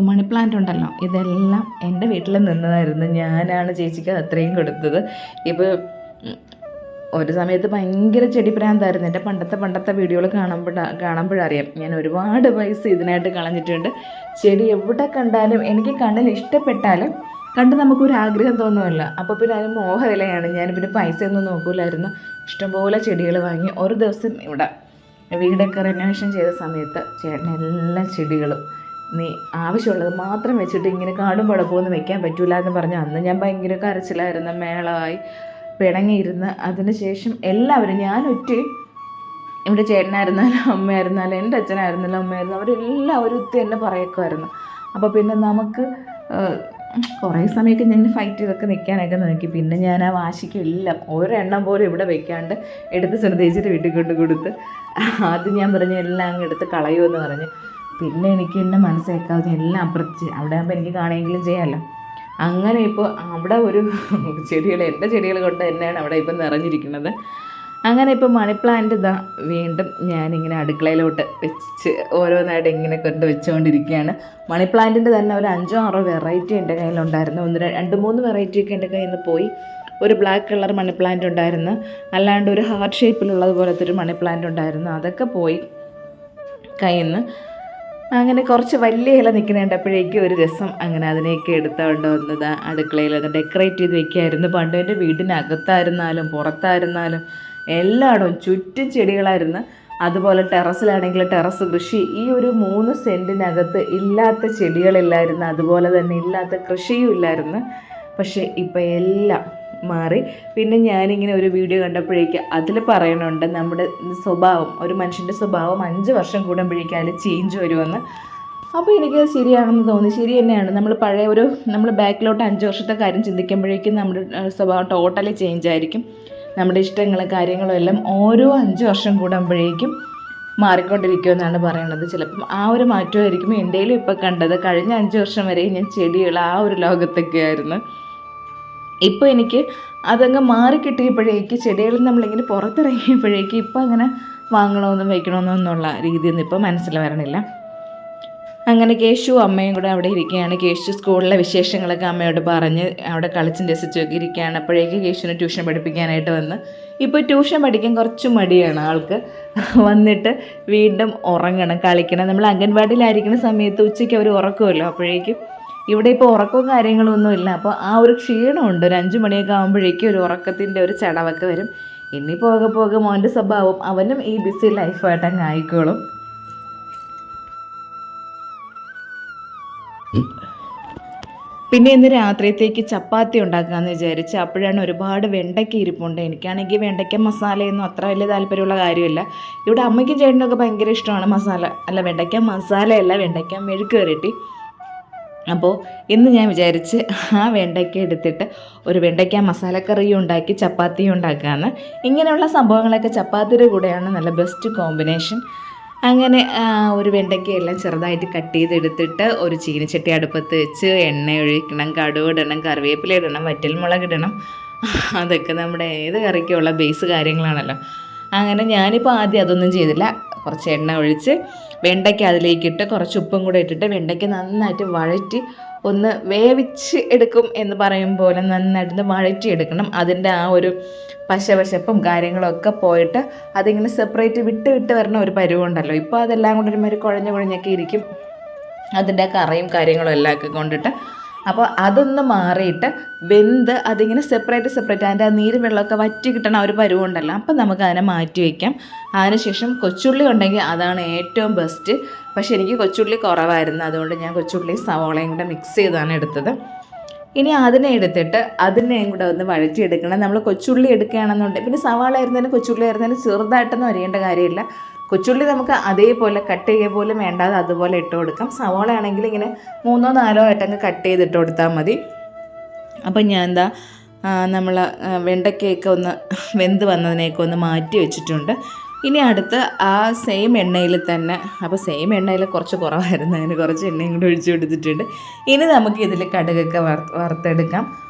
മണി പ്ലാന്റ് ഉണ്ടല്ലോ, ഇതെല്ലാം എൻ്റെ വീട്ടിൽ നിന്നതായിരുന്നു. ഞാനാണ് ചേച്ചിക്ക് അത്രയും കൊടുത്തത്. ഇപ്പോൾ ഒരു സമയത്ത് ഭയങ്കര ചെടി പ്രാന്തായിരുന്നു. എൻ്റെ പണ്ടത്തെ വീഡിയോകൾ കാണുമ്പോഴറിയാം ഞാൻ ഒരുപാട് പൈസ ഇതിനായിട്ട് കളഞ്ഞിട്ടുണ്ട്. ചെടി എവിടെ കണ്ടാലും എനിക്ക് കണ്ണിൽ ഇഷ്ടപ്പെട്ടാലും കണ്ട് നമുക്കൊരാഗ്രഹം തോന്നുമല്ല. അപ്പോൾ പിന്നെ അതിന് മോഹവിലയാണ്. ഞാൻ പിന്നെ പൈസയൊന്നും നോക്കില്ലായിരുന്നു. ഇഷ്ടംപോലെ ചെടികൾ വാങ്ങി. ഒരു ദിവസം ഇവിടെ വീടൊക്കെ റെനോവേഷൻ ചെയ്ത സമയത്ത് ചേട്ടൻ എല്ലാ ചെടികളും നീ ആവശ്യമുള്ളത് മാത്രം വെച്ചിട്ട് ഇങ്ങനെ കാടും പടക്കമൊന്നും വെക്കാൻ പറ്റില്ല എന്ന് പറഞ്ഞ് അന്ന് ഞാൻ ഭയങ്കര കരച്ചിലായിരുന്നു. മേളമായി പിണങ്ങിയിരുന്ന് അതിന് ശേഷം എല്ലാവരും ഞാനൊറ്റ ഇവിടെ ചേട്ടനായിരുന്നാലും അമ്മയായിരുന്നാലും എൻ്റെ അച്ഛനായിരുന്നാലും അമ്മയായിരുന്നു അവരെല്ലാവരും ഒത്തിരി എന്നെ പറയൊക്കെയായിരുന്നു. അപ്പോൾ പിന്നെ നമുക്ക് കുറേ സമയമൊക്കെ ഞാൻ ഫൈറ്റ് ചെയ്തൊക്കെ നിൽക്കാനൊക്കെ നോക്കി. പിന്നെ ഞാൻ ആ വാശിക്കെല്ലാം ഒരെണ്ണം പോലും ഇവിടെ വെക്കാണ്ട് എടുത്ത് ശ്രദ്ധിച്ചിട്ട് വീട്ടിൽ കൊണ്ട് കൊടുത്ത് ആദ്യം ഞാൻ പറഞ്ഞു എല്ലാം അങ്ങ് എടുത്ത് കളയുമെന്ന് പറഞ്ഞ്. പിന്നെ എനിക്ക് എന്നെ മനസ്സിലാക്കാതെ എല്ലാം അപ്പുറത്ത് അവിടെ ആകുമ്പോൾ എനിക്ക് കാണുമെങ്കിലും ചെയ്യാമല്ലോ. അങ്ങനെ ഇപ്പോൾ അവിടെ ഒരു എൻ്റെ ചെടികൾ കൊണ്ട് തന്നെയാണ് അവിടെ ഇപ്പം നിറഞ്ഞിരിക്കുന്നത്. അങ്ങനെ ഇപ്പോൾ മണി പ്ലാന്റ് വീണ്ടും ഞാനിങ്ങനെ അടുക്കളയിലോട്ട് വെച്ച് ഓരോന്നായിട്ട് ഇങ്ങനെ കൊണ്ട് വെച്ചുകൊണ്ടിരിക്കുകയാണ്. മണി പ്ലാന്റിൻ്റെ തന്നെ ഒരു 5-6 വെറൈറ്റി എൻ്റെ കയ്യിലുണ്ടായിരുന്നു. 2-3 വെറൈറ്റിയൊക്കെ എൻ്റെ കയ്യിൽ നിന്ന് പോയി. ഒരു ബ്ലാക്ക് കളർ മണി പ്ലാന്റ് ഉണ്ടായിരുന്നു, അല്ലാണ്ട് ഒരു ഹാർട്ട് ഷേപ്പിലുള്ളത് പോലത്തെ ഒരു മണി പ്ലാന്റ് ഉണ്ടായിരുന്നു. അതൊക്കെ പോയി കയ്യിൽ നിന്ന്. അങ്ങനെ കുറച്ച് വലിയ ഇല നിൽക്കണേണ്ടപ്പോഴേക്കും ഒരു രസം. അങ്ങനെ അതിനെയൊക്കെ എടുത്തുകൊണ്ട് വന്നത് അടുക്കളയിൽ ഒന്ന് ഡെക്കറേറ്റ് ചെയ്ത് വെക്കുകയായിരുന്നു. പണ്ട് എൻ്റെ വീടിനകത്തായിരുന്നാലും പുറത്തായിരുന്നാലും എല്ലായിടവും ചുറ്റും ചെടികളായിരുന്നു. അതുപോലെ ടെറസിലാണെങ്കിൽ ടെറസ് കൃഷി. ഈ ഒരു 3 സെൻറ്റിനകത്ത് ഇല്ലാത്ത ചെടികളില്ലായിരുന്നു, അതുപോലെ തന്നെ ഇല്ലാത്ത കൃഷിയും ഇല്ലായിരുന്നു. പക്ഷേ ഇപ്പോൾ എല്ലാം മാറി. പിന്നെ ഞാനിങ്ങനെ ഒരു വീഡിയോ കണ്ടപ്പോഴേക്ക് അതിൽ പറയുന്നുണ്ട് നമ്മുടെ സ്വഭാവം, ഒരു മനുഷ്യൻ്റെ സ്വഭാവം 5 വർഷം കൂടുമ്പോഴേക്കും അതിൽ ചേഞ്ച് വരുമെന്ന്. അപ്പോൾ എനിക്ക് ശരിയാണെന്ന് തോന്നി. ശരി തന്നെയാണ്. നമ്മൾ ബാക്കിലോട്ട് 5 വർഷത്തെ കാര്യം ചിന്തിക്കുമ്പോഴേക്കും നമ്മുടെ സ്വഭാവം ടോട്ടലി ചേഞ്ച് ആയിരിക്കും. നമ്മുടെ ഇഷ്ടങ്ങളും കാര്യങ്ങളും എല്ലാം ഓരോ 5 വർഷം കൂടുമ്പോഴേക്കും മാറിക്കൊണ്ടിരിക്കുമെന്നാണ് പറയുന്നത്. ചിലപ്പം ആ ഒരു മാറ്റമായിരിക്കും എൻ്റെയിലും ഇപ്പോൾ കണ്ടത്. കഴിഞ്ഞ 5 വർഷം വരെ ഞാൻ ചെടികൾ ആ ഒരു ലോകത്തൊക്കെ ആയിരുന്നു. ഇപ്പോൾ എനിക്ക് അതങ്ങ് മാറിക്കിട്ടിയപ്പോഴേക്ക് ചെടികൾ നമ്മളിങ്ങനെ പുറത്തിറങ്ങിയപ്പോഴേക്ക് ഇപ്പോൾ അങ്ങനെ വാങ്ങണമെന്നും വയ്ക്കണമെന്നും എന്നുള്ള രീതിയൊന്നും ഇപ്പോൾ മനസ്സിൽ വരണില്ല. അങ്ങനെ കേശു അമ്മയും കൂടെ അവിടെ ഇരിക്കുകയാണ്. കേശു സ്കൂളിലെ വിശേഷങ്ങളൊക്കെ അമ്മയോട് പറഞ്ഞ് അവിടെ കളിച്ചും രസിച്ചൊക്കെ ഇരിക്കുകയാണ്. അപ്പോഴേക്ക് കേശുവിനെ ട്യൂഷൻ പഠിപ്പിക്കാനായിട്ട് വന്ന്. ഇപ്പോൾ ട്യൂഷൻ പഠിക്കാൻ കുറച്ച് മടിയാണ് ആൾക്ക്. വന്നിട്ട് വീണ്ടും ഉറങ്ങണം, കളിക്കണം. നമ്മൾ അംഗൻവാടിയിലായിരിക്കുന്ന സമയത്ത് ഉച്ചയ്ക്ക് അവർ ഉറക്കുമല്ലോ, അപ്പോഴേക്കും ഇവിടെ ഇപ്പോൾ ഉറക്കവും കാര്യങ്ങളൊന്നും ഇല്ല. അപ്പോൾ ആ ഒരു ക്ഷീണമുണ്ട്. ഒരു 5 മണിയൊക്കെ ആകുമ്പോഴേക്കും ഒരു ഉറക്കത്തിൻ്റെ ഒരു ചടവൊക്കെ വരും. ഇനി പോകെ പോകെ മോൻ്റെ സ്വഭാവം അവനും ഈ ബിസി ലൈഫായിട്ട് അങ്ങ് ആയിക്കോളും. പിന്നെ ഇന്ന് രാത്രിയത്തേക്ക് ചപ്പാത്തി ഉണ്ടാക്കാമെന്ന് വിചാരിച്ച്. അപ്പോഴാണ് ഒരുപാട് വെണ്ടയ്ക്ക ഇരിപ്പുണ്ട്. എനിക്കാണെങ്കിൽ വെണ്ടയ്ക്ക മസാലയൊന്നും അത്ര വലിയ താല്പര്യമുള്ള കാര്യമില്ല. ഇവിടെ അമ്മയ്ക്കും ചേട്ടനൊക്കെ ഭയങ്കര ഇഷ്ടമാണ് വെണ്ടയ്ക്ക മസാലയല്ല, വെണ്ടയ്ക്ക മെഴുക്ക് വരട്ടി. അപ്പോൾ ഇന്ന് ഞാൻ വിചാരിച്ച് ആ വെണ്ടയ്ക്ക എടുത്തിട്ട് ഒരു വെണ്ടയ്ക്ക മസാലക്കറിയും ഉണ്ടാക്കി ചപ്പാത്തിയും ഉണ്ടാക്കാമെന്ന്. ഇങ്ങനെയുള്ള സംഭവങ്ങളൊക്കെ ചപ്പാത്തിയുടെ കൂടെയാണ് നല്ല ബെസ്റ്റ് കോമ്പിനേഷൻ. അങ്ങനെ ഒരു വെണ്ടയ്ക്കയെല്ലാം ചെറുതായിട്ട് കട്ട് ചെയ്തെടുത്തിട്ട് ഒരു ചീനച്ചട്ടി അടുപ്പത്ത് വെച്ച് എണ്ണ ഒഴിക്കണം, കടുക് ഇടണം, കറിവേപ്പില ഇടണം, വറ്റൽമുളക് ഇടണം. അതൊക്കെ നമ്മുടെ ഏത് കറിക്കുള്ള ബേസ് കാര്യങ്ങളാണല്ലോ. അങ്ങനെ ഞാനിപ്പോൾ ആദ്യം അതൊന്നും ചെയ്തില്ല. കുറച്ച് എണ്ണ ഒഴിച്ച് വെണ്ടയ്ക്ക അതിലേക്കിട്ട് കുറച്ച് ഉപ്പും കൂടെ ഇട്ടിട്ട് വെണ്ടയ്ക്ക നന്നായിട്ട് വഴറ്റി ഒന്ന് വേവിച്ച് എടുക്കും എന്ന് പറയും പോലെ നന്നായിട്ട് വഴറ്റി എടുക്കണം. അതിൻ്റെ ആ ഒരു പശപ്പും കാര്യങ്ങളൊക്കെ പോയിട്ട് അതിങ്ങനെ സെപ്പറേറ്റ് വിട്ട് വരണ ഒരു പരുവുണ്ടല്ലോ. ഇപ്പോൾ അതെല്ലാം കൊണ്ട് ഒരുമാതിരി കുഴഞ്ഞൊക്കെ ഇരിക്കും, അതിൻ്റെ കറിയും കാര്യങ്ങളും എല്ലാം ഒക്കെ കൊണ്ടിട്ട്. അപ്പോൾ അതൊന്ന് മാറിയിട്ട് വെന്ത് അതിങ്ങനെ സെപ്പറേറ്റ് അതിൻ്റെ ആ നീരും വെള്ളമൊക്കെ വറ്റി കിട്ടണ ഒരു പരുവുണ്ടല്ലോ. അപ്പം നമുക്ക് അതിനെ മാറ്റി വയ്ക്കാം. അതിനുശേഷം കൊച്ചുള്ളി ഉണ്ടെങ്കിൽ അതാണ് ഏറ്റവും ബെസ്റ്റ്. പക്ഷേ എനിക്ക് കൊച്ചുള്ളി കുറവായിരുന്നു, അതുകൊണ്ട് ഞാൻ കൊച്ചുള്ളിയും സവോളയും കൂടെ മിക്സ് ചെയ്താണ് എടുത്തത്. ഇനി അതിനെ എടുത്തിട്ട് അതിനെയും കൂടെ ഒന്ന് വഴറ്റിയെടുക്കണം. നമ്മൾ കൊച്ചുള്ളി എടുക്കുകയാണെന്നുണ്ടെങ്കിൽ, പിന്നെ സവാള ആയിരുന്നാലും കൊച്ചുള്ളി ആയിരുന്നാലും ചെറുതായിട്ടൊന്നും അരിയേണ്ട കാര്യമില്ല. കൊച്ചുള്ളി നമുക്ക് അതേപോലെ കട്ട് ചെയ്യുക പോലും വേണ്ടാതെ അതുപോലെ ഇട്ട് കൊടുക്കാം. സവാള ആണെങ്കിൽ ഇങ്ങനെ 3-4 ആയിട്ടങ്ങ് കട്ട് ചെയ്തിട്ട് കൊടുത്താൽ മതി. അപ്പം ഞാൻ നമ്മൾ വെണ്ടയ്ക്കയൊക്കെ ഒന്ന് വെന്ത് വന്നതിനെയൊക്കെ ഒന്ന് മാറ്റി വെച്ചിട്ടുണ്ട്. ഇനി അടുത്ത് ആ സെയിം എണ്ണയിൽ തന്നെ, അപ്പോൾ സെയിം എണ്ണയിൽ കുറച്ച് കുറവായിരുന്നു, അതിന് കുറച്ച് എണ്ണയും കൂടി ഒഴിച്ചു കൊടുത്തിട്ടുണ്ട്. ഇനി നമുക്ക് ഇതിൽ കടുകൊക്കെ വറുത്തെടുക്കാം.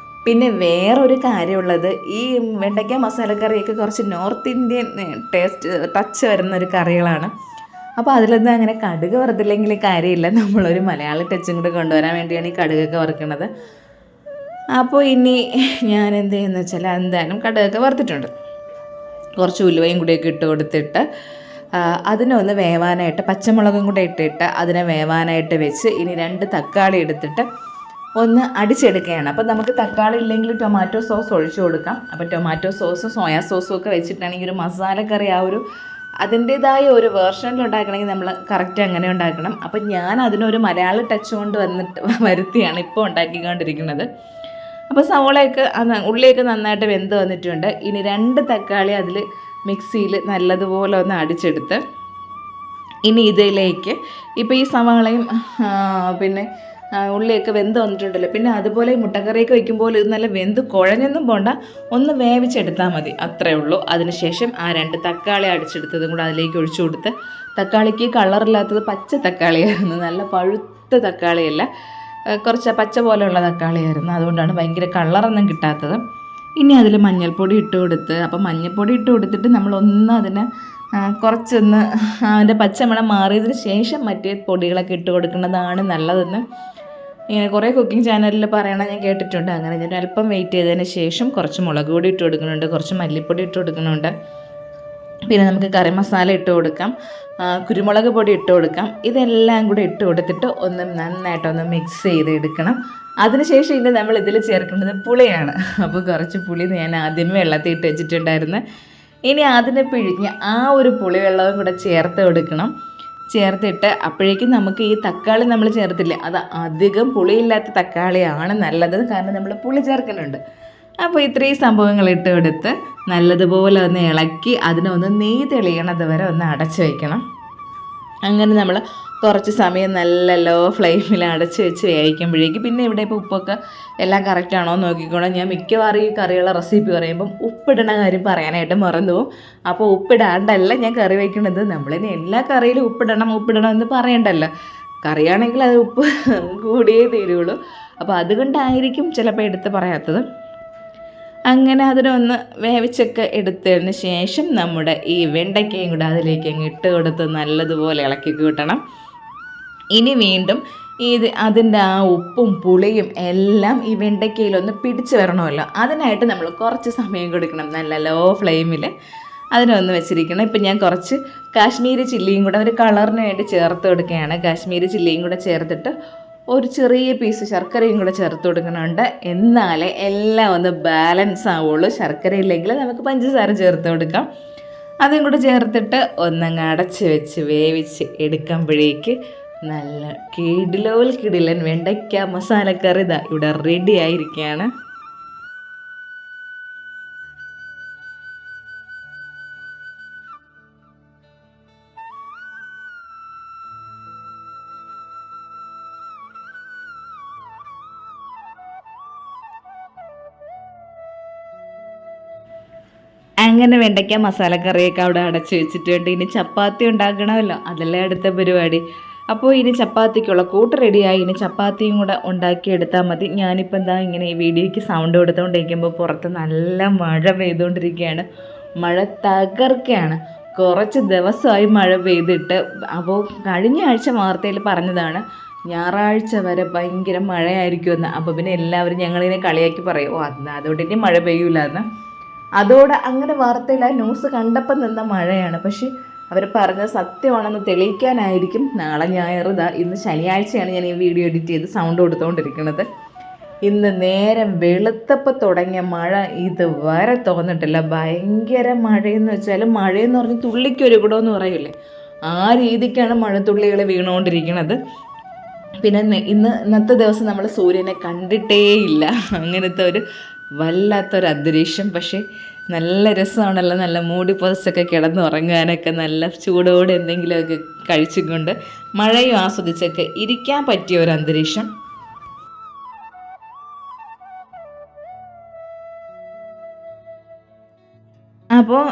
പിന്നെ വേറൊരു കാര്യമുള്ളത്, ഈ വെണ്ടയ്ക്ക മസാലക്കറിയൊക്കെ കുറച്ച് നോർത്ത് ഇന്ത്യൻ ടച്ച് വരുന്നൊരു കറികളാണ്. അപ്പോൾ അതിലൊന്നും അങ്ങനെ കടുക് വറുത്തില്ലെങ്കിൽ കാര്യമില്ല. നമ്മളൊരു മലയാളി ടച്ചും കൂടെ കൊണ്ടുവരാൻ വേണ്ടിയാണ് ഈ കടുകൊക്കെ വറുക്കുന്നത്. അപ്പോൾ ഇനി ഞാൻ എന്ത് ചെയ്യുന്നത് വെച്ചാൽ എന്തായാലും കടുകൊക്കെ വറുത്തിട്ടുണ്ട്. കുറച്ച് ഉലുവയും കൂടിയൊക്കെ ഇട്ട് കൊടുത്തിട്ട് അതിനൊന്ന് വേവാനായിട്ട് പച്ചമുളകും കൂടെ ഇട്ടിട്ട് അതിനെ വേവാനായിട്ട് വെച്ച് ഇനി 2 തക്കാളി എടുത്തിട്ട് ഒന്ന് അടിച്ചെടുക്കുകയാണ്. അപ്പോൾ നമുക്ക് തക്കാളി ഇല്ലെങ്കിൽ ടൊമാറ്റോ സോസ് ഒഴിച്ചു കൊടുക്കാം. അപ്പോൾ ടൊമാറ്റോ സോസും സോയാ സോസും ഒക്കെ വെച്ചിട്ടാണെങ്കിൽ ഒരു മസാലക്കറി ആ ഒരു അതിൻ്റേതായ ഒരു വേർഷനിൽ ഉണ്ടാക്കണമെങ്കിൽ നമ്മൾ കറക്റ്റ് അങ്ങനെ ഉണ്ടാക്കണം. അപ്പം ഞാൻ അതിനൊരു മലയാള ടച്ച് കൊണ്ട് വരുത്തിയാണ് ഇപ്പോൾ ഉണ്ടാക്കിക്കൊണ്ടിരിക്കുന്നത്. അപ്പോൾ സവോളയൊക്കെ ഉള്ളിയൊക്കെ നന്നായിട്ട് വെന്ത് വന്നിട്ടുണ്ട്. ഇനി 2 തക്കാളി അതിൽ മിക്സിയിൽ നല്ലതുപോലെ ഒന്ന് അടിച്ചെടുത്ത് ഇനി ഇതിലേക്ക് ഇപ്പോൾ ഈ സവാളയും പിന്നെ ഉള്ളിയൊക്കെ വെന്ത് വന്നിട്ടുണ്ടല്ലോ. പിന്നെ അതുപോലെ മുട്ടക്കറിയൊക്കെ വയ്ക്കുമ്പോൾ ഇത് നല്ല വെന്ത് കുഴഞ്ഞൊന്നും പോണ്ട, ഒന്ന് വേവിച്ചെടുത്താൽ മതി, അത്രേ ഉള്ളൂ. അതിനുശേഷം ആ 2 തക്കാളി അടിച്ചെടുത്തതും കൂടെ അതിലേക്ക് ഒഴിച്ചു കൊടുത്ത്, തക്കാളിക്ക് കളറില്ലാത്തത് പച്ച തക്കാളിയായിരുന്നു, നല്ല പഴുത്ത തക്കാളിയല്ല, കുറച്ച് പച്ച പോലെയുള്ള തക്കാളിയായിരുന്നു, അതുകൊണ്ടാണ് ഭയങ്കര കളറൊന്നും കിട്ടാത്തത്. ഇനി അതിൽ മഞ്ഞൾപ്പൊടി ഇട്ട് കൊടുത്ത്, അപ്പം മഞ്ഞൾപ്പൊടി ഇട്ട് കൊടുത്തിട്ട് നമ്മളൊന്ന് അതിനെ കുറച്ചൊന്ന് അതിൻ്റെ പച്ചമണം മാറിയതിന് ശേഷം മറ്റേ പൊടികളൊക്കെ ഇട്ട് കൊടുക്കുന്നതാണ് നല്ലതെന്ന് ഇങ്ങനെ കുറേ കുക്കിംഗ് ചാനലിൽ പറയണം ഞാൻ കേട്ടിട്ടുണ്ട്. അങ്ങനെ ഞാൻ അല്പം വെയിറ്റ് ചെയ്തതിന് ശേഷം കുറച്ച് മുളക് പൊടി ഇട്ട് കൊടുക്കുന്നുണ്ട്, കുറച്ച് മല്ലിപ്പൊടി ഇട്ട് കൊടുക്കുന്നുണ്ട്, പിന്നെ നമുക്ക് കറി മസാല ഇട്ട് കൊടുക്കാം, കുരുമുളക് പൊടി ഇട്ട് കൊടുക്കാം. ഇതെല്ലാം കൂടി ഇട്ട് കൊടുത്തിട്ട് ഒന്ന് നന്നായിട്ടൊന്ന് മിക്സ് ചെയ്തെടുക്കണം. അതിനുശേഷം ഇനി നമ്മൾ ഇതിൽ ചേർക്കേണ്ടത് പുളിയാണ്. അപ്പോൾ കുറച്ച് പുളി ഞാൻ ആദ്യമേ വെള്ളത്തിൽ ഇട്ട് വെച്ചിട്ടുണ്ടായിരുന്നു. ഇനി അതിനെ പിഴിഞ്ഞ് ആ ഒരു പുളിവെള്ളവും കൂടെ ചേർത്ത് കൊടുക്കണം. ചേർത്തിട്ട് അപ്പോഴേക്കും നമുക്ക് ഈ തക്കാളി നമ്മൾ ചേർത്തില്ലേ, അത് അധികം പുളിയില്ലാത്ത തക്കാളിയാണ് നല്ലത്, കാരണം നമ്മൾ പുളി ചേർക്കുന്നുണ്ട്. അപ്പോൾ ഇത്രയും സംഭവങ്ങൾ ഇട്ട് കൊടുത്ത് നല്ലതുപോലെ ഒന്ന് ഇളക്കി അതിനൊന്ന് നെയ്യ് തെളിയണത് വരെ ഒന്ന് അടച്ചു വയ്ക്കണം. അങ്ങനെ നമ്മൾ കുറച്ച് സമയം നല്ല ലോ ഫ്ലെയിമിൽ അടച്ച് വെച്ച് വേവിക്കുമ്പോഴേക്കും പിന്നെ ഇവിടെ ഇപ്പോൾ ഉപ്പൊക്കെ എല്ലാം കറക്റ്റാണോ നോക്കിക്കോണം. ഞാൻ മിക്കവാറും ഈ കറിയുള്ള റെസിപ്പി പറയുമ്പം ഉപ്പിടണ കാര്യം പറയാനായിട്ട് മറന്നു പോകും. അപ്പോൾ ഉപ്പിടാണ്ടല്ല ഞാൻ കറി വയ്ക്കുന്നത്. നമ്മളിനി എല്ലാ കറിയിലും ഉപ്പിടണം എന്ന് പറയണ്ടല്ലോ. കറിയാണെങ്കിൽ അത് ഉപ്പ് കൂടിയേ തീരുള്ളൂ. അപ്പോൾ അതുകൊണ്ടായിരിക്കും ചിലപ്പോൾ എടുത്ത് പറയാത്തത്. അങ്ങനെ അതിനൊന്ന് വേവിച്ചൊക്കെ എടുത്തതിന് ശേഷം നമ്മുടെ ഈ വെണ്ടയ്ക്കയും കൂടെ അതിലേക്ക് അങ്ങ് ഇട്ട് കൊടുത്ത് നല്ലതുപോലെ ഇളക്കി കൂട്ടണം. ഇനി വീണ്ടും അതിൻ്റെ ആ ഉപ്പും പുളിയും എല്ലാം ഈ വെണ്ടയ്ക്കയിലൊന്ന് പിടിച്ച് വരണമല്ലോ. അതിനായിട്ട് നമ്മൾ കുറച്ച് സമയം കൊടുക്കണം. നല്ല ലോ ഫ്ലെയിമിൽ അതിനൊന്ന് വെച്ചിരിക്കണം. ഇപ്പം ഞാൻ കുറച്ച് കാശ്മീരി ചില്ലിയും കൂടെ ഒരു കളറിന് വേണ്ടി ചേർത്ത് കൊടുക്കുകയാണ്. കാശ്മീരി ചില്ലിയും കൂടെ ചേർത്തിട്ട് ഒരു ചെറിയ പീസ് ശർക്കരയും കൂടെ ചേർത്ത് കൊടുക്കുന്നുണ്ട്. എന്നാലേ എല്ലാം ഒന്ന് ബാലൻസ് ആവുള്ളൂ. ശർക്കര ഇല്ലെങ്കിൽ നമുക്ക് പഞ്ചസാര ചേർത്ത് കൊടുക്കാം. അതും കൂടെ ചേർത്തിട്ട് ഒന്നങ്ങ് അടച്ച് വെച്ച് വേവിച്ച് എടുക്കുമ്പോഴേക്ക് നല്ല കിടിലൻ വെണ്ടയ്ക്ക മസാലക്കറി ഇതാ ഇവിടെ റെഡി ആയിരിക്കുകയാണ്. അങ്ങനെ വെണ്ടയ്ക്ക മസാലക്കറിയൊക്കെ അവിടെ അടച്ച് വെച്ചിട്ടുണ്ട്. ഇനി ചപ്പാത്തി ഉണ്ടാക്കണമല്ലോ, അതല്ലേ അടുത്ത പരിപാടി. അപ്പോൾ ഇനി ചപ്പാത്തിക്കുള്ള കൂട്ട് റെഡിയായി. ഇനി ചപ്പാത്തിയും കൂടെ ഉണ്ടാക്കിയെടുത്താൽ മതി. ഞാനിപ്പോൾ എന്താ ഇങ്ങനെ ഈ വീഡിയോയ്ക്ക് സൗണ്ട് കൊടുത്തുകൊണ്ടിരിക്കുമ്പോൾ പുറത്ത് നല്ല മഴ പെയ്തുകൊണ്ടിരിക്കുകയാണ്. മഴ തകർക്കുകയാണ്. കുറച്ച് ദിവസമായി മഴ പെയ്തിട്ട്. അപ്പോൾ കഴിഞ്ഞ ആഴ്ച വാർത്തയിൽ പറഞ്ഞതാണ് ഞായറാഴ്ച വരെ ഭയങ്കര മഴയായിരിക്കുമെന്ന്. അപ്പോൾ പിന്നെ എല്ലാവരും ഞങ്ങളിങ്ങനെ കളിയാക്കി പറയും, അതുകൊണ്ട് ഇനി മഴ പെയ്യൂല എന്ന്. അതോടെ അങ്ങനെ വാർത്തയിൽ ആ ന്യൂസ് കണ്ടപ്പം നിന്ന മഴയാണ്. പക്ഷേ അവർ പറഞ്ഞത് സത്യമാണെന്ന് തെളിയിക്കാനായിരിക്കും നാളെ ഞായർ ഇന്ന് ശനിയാഴ്ചയാണ് ഞാൻ ഈ വീഡിയോ എഡിറ്റ് ചെയ്ത് സൗണ്ട് കൊടുത്തുകൊണ്ടിരിക്കുന്നത്. ഇന്ന് നേരം വെളുത്തപ്പോൾ തുടങ്ങിയ മഴ ഇതുവരെ തോന്നിട്ടില്ല. ഭയങ്കര മഴയെന്ന് വെച്ചാൽ മഴയെന്ന് പറഞ്ഞ് തുള്ളിക്കൊരു കുടമെന്ന് പറയില്ലേ, ആ രീതിക്കാണ് മഴത്തുള്ളികൾ വീണുകൊണ്ടിരിക്കുന്നത്. പിന്നെ ഇന്നത്തെ ദിവസം നമ്മൾ സൂര്യനെ കണ്ടിട്ടേയില്ല. അങ്ങനത്തെ ഒരു വല്ലാത്തൊരു അന്തരീക്ഷം. പക്ഷേ നല്ല രസമാണല്ലോ, നല്ല മൂടി പൊതച്ചൊക്കെ കിടന്നുറങ്ങാനൊക്കെ നല്ല ചൂടോടെ എന്തെങ്കിലുമൊക്കെ കഴിച്ചുകൊണ്ട് മഴയും ആസ്വദിച്ചൊക്കെ ഇരിക്കാൻ പറ്റിയ ഒരു അന്തരീക്ഷം. അപ്പോൾ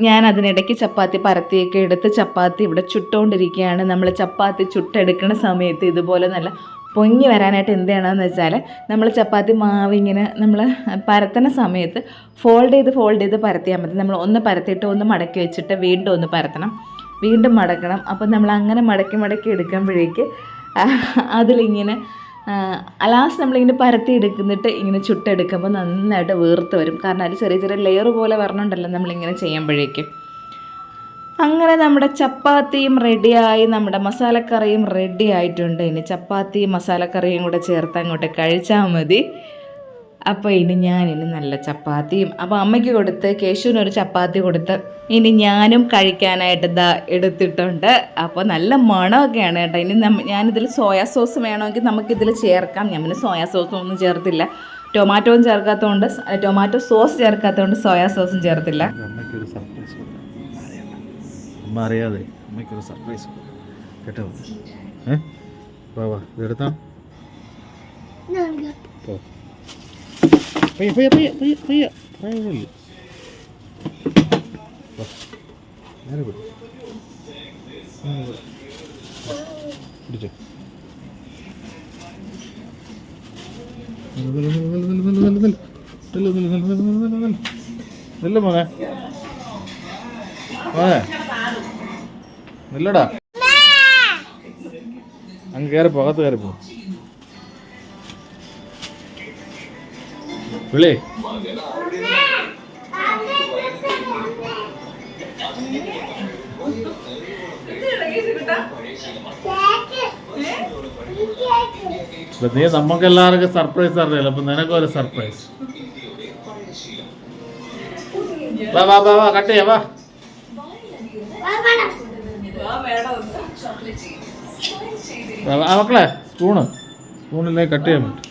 ഞാൻ അതിനിടയ്ക്ക് ചപ്പാത്തി പരത്തിയൊക്കെ എടുത്ത് ചപ്പാത്തി ഇവിടെ ചുട്ടുകൊണ്ടിരിക്കുകയാണ്. നമ്മൾ ചപ്പാത്തി ചുട്ടെടുക്കുന്ന സമയത്ത് ഇതുപോലെ നല്ല പൊങ്ങി വരാനായിട്ട് എന്ത് ചെയ്യണമെന്ന് വെച്ചാൽ നമ്മൾ ചപ്പാത്തി മാവ് ഇങ്ങനെ നമ്മൾ പരത്തുന്ന സമയത്ത് ഫോൾഡ് ചെയ്ത് പരത്തിയാൽ മതി. നമ്മൾ ഒന്ന് പരത്തിയിട്ട് ഒന്ന് മടക്കി വെച്ചിട്ട് വീണ്ടും ഒന്ന് പരത്തണം, വീണ്ടും മടക്കണം. അപ്പം നമ്മൾ അങ്ങനെ മടക്കി എടുക്കുമ്പോഴേക്ക് അതിലിങ്ങനെ ലാസ്റ്റ് നമ്മളിങ്ങനെ പരത്തി എടുക്കുന്നിട്ട് ഇങ്ങനെ ചുട്ടെടുക്കുമ്പോൾ നന്നായിട്ട് വീർത്ത് വരും. കാരണം അത് ചെറിയ ചെറിയ ലെയർ പോലെ വരണമുണ്ടല്ലോ നമ്മളിങ്ങനെ ചെയ്യുമ്പോഴേക്ക്. അങ്ങനെ നമ്മുടെ ചപ്പാത്തിയും റെഡിയായി, നമ്മുടെ മസാലക്കറിയും റെഡി ആയിട്ടുണ്ട്. ഇനി ചപ്പാത്തിയും മസാലക്കറിയും കൂടെ ചേർത്ത് അങ്ങോട്ട് കഴിച്ചാൽ മതി. അപ്പോൾ ഇനി നല്ല ചപ്പാത്തിയും അപ്പോൾ അമ്മയ്ക്ക് കൊടുത്ത് കേശുവിനൊരു ചപ്പാത്തി കൊടുത്ത് ഇനി ഞാനും കഴിക്കാനായിട്ട് എടുത്തിട്ടുണ്ട്. അപ്പോൾ നല്ല മണമൊക്കെയാണ് കേട്ടോ. ഇനി ഞാനിതിൽ സോയാ സോസ് വേണമെങ്കിൽ നമുക്കിതിൽ ചേർക്കാം. ഞാൻ പിന്നെ സോയാ സോസൊന്നും ചേർത്തില്ല. ടൊമാറ്റോയും ചേർക്കാത്തതുകൊണ്ട്, ടൊമാറ്റോ സോസ് ചേർക്കാത്തതുകൊണ്ട് സോയാ സോസും ചേർത്തില്ല. അറിയാതെ അമ്മയ്ക്കൊരു സർപ്രൈസ് കേട്ടോ. ഇതെടുത്താ പിടിച്ചോ. മോനെ മോനെ ഇല്ലടാ, അങ്ങ് കയറിപ്പോ, അകത്ത് കയറിപ്പോ. വിളി നീ നമുക്ക് എല്ലാവർക്കും സർപ്രൈസ് അറിയില്ല, അപ്പൊ നിനക്കൊരു സർപ്രൈസ്. വാ വാ വാ വാ കട്ട് ചെയ്യാ വാ. മക്കളെ സ്പൂണിലേക്ക് കട്ട് ചെയ്യാൻ പറ്റും.